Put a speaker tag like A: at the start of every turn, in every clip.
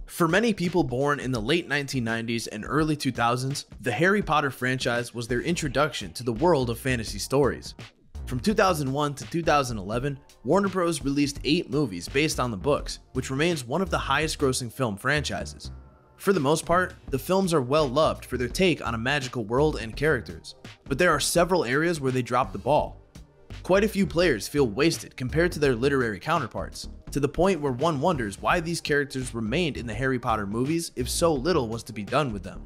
A: For many people born in the late 1990s and early 2000s, the Harry Potter franchise was their introduction to the world of fantasy stories. From 2001 to 2011, Warner Bros. Released 8 movies based on the books, which remains one of the highest grossing film franchises. For the most part, the films are well loved for their take on a magical world and characters, but there are several areas where they drop the ball. Quite a few players feel wasted compared to their literary counterparts, to the point where one wonders why these characters remained in the Harry Potter movies if so little was to be done with them.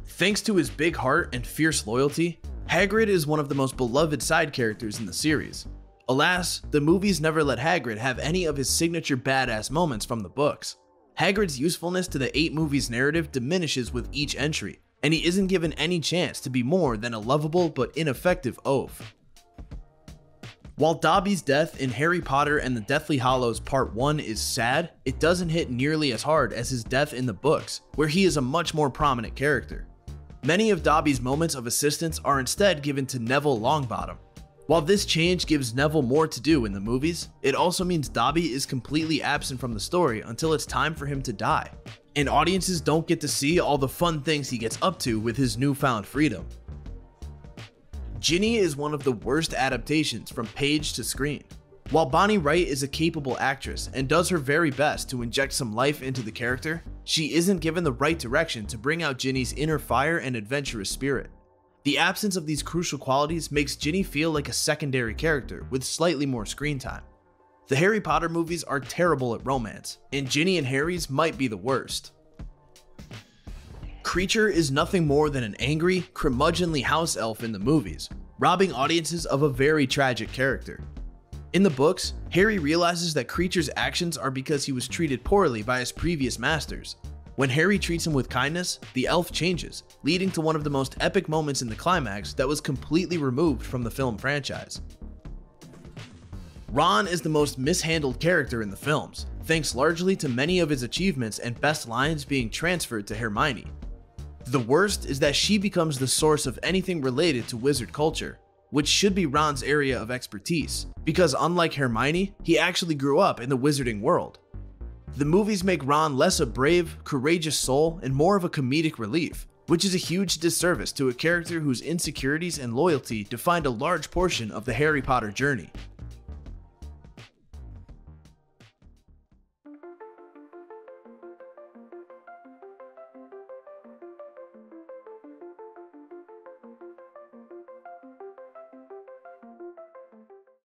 A: Thanks to his big heart and fierce loyalty, Hagrid is one of the most beloved side characters in the series. Alas, the movies never let Hagrid have any of his signature badass moments from the books. Hagrid's usefulness to the 8 movies narrative diminishes with each entry, and he isn't given any chance to be more than a lovable but ineffective oaf. While Dobby's death in Harry Potter and the Deathly Hallows Part 1 is sad, it doesn't hit nearly as hard as his death in the books, where he is a much more prominent character. Many of Dobby's moments of assistance are instead given to Neville Longbottom. While this change gives Neville more to do in the movies, it also means Dobby is completely absent from the story until it's time for him to die, and audiences don't get to see all the fun things he gets up to with his newfound freedom. Ginny is one of the worst adaptations from page to screen. While Bonnie Wright is a capable actress and does her very best to inject some life into the character, she isn't given the right direction to bring out Ginny's inner fire and adventurous spirit. The absence of these crucial qualities makes Ginny feel like a secondary character with slightly more screen time. The Harry Potter movies are terrible at romance, and Ginny and Harry's might be the worst. Kreacher is nothing more than an angry, curmudgeonly house elf in the movies, robbing audiences of a very tragic character. In the books, Harry realizes that Kreacher's actions are because he was treated poorly by his previous masters. When Harry treats him with kindness, the elf changes, leading to one of the most epic moments in the climax that was completely removed from the film franchise. Ron is the most mishandled character in the films, thanks largely to many of his achievements and best lines being transferred to Hermione. The worst is that she becomes the source of anything related to wizard culture, which should be Ron's area of expertise, because unlike Hermione, he actually grew up in the wizarding world. The movies make Ron less a brave, courageous soul and more of a comedic relief, which is a huge disservice to a character whose insecurities and loyalty defined a large portion of the Harry Potter journey.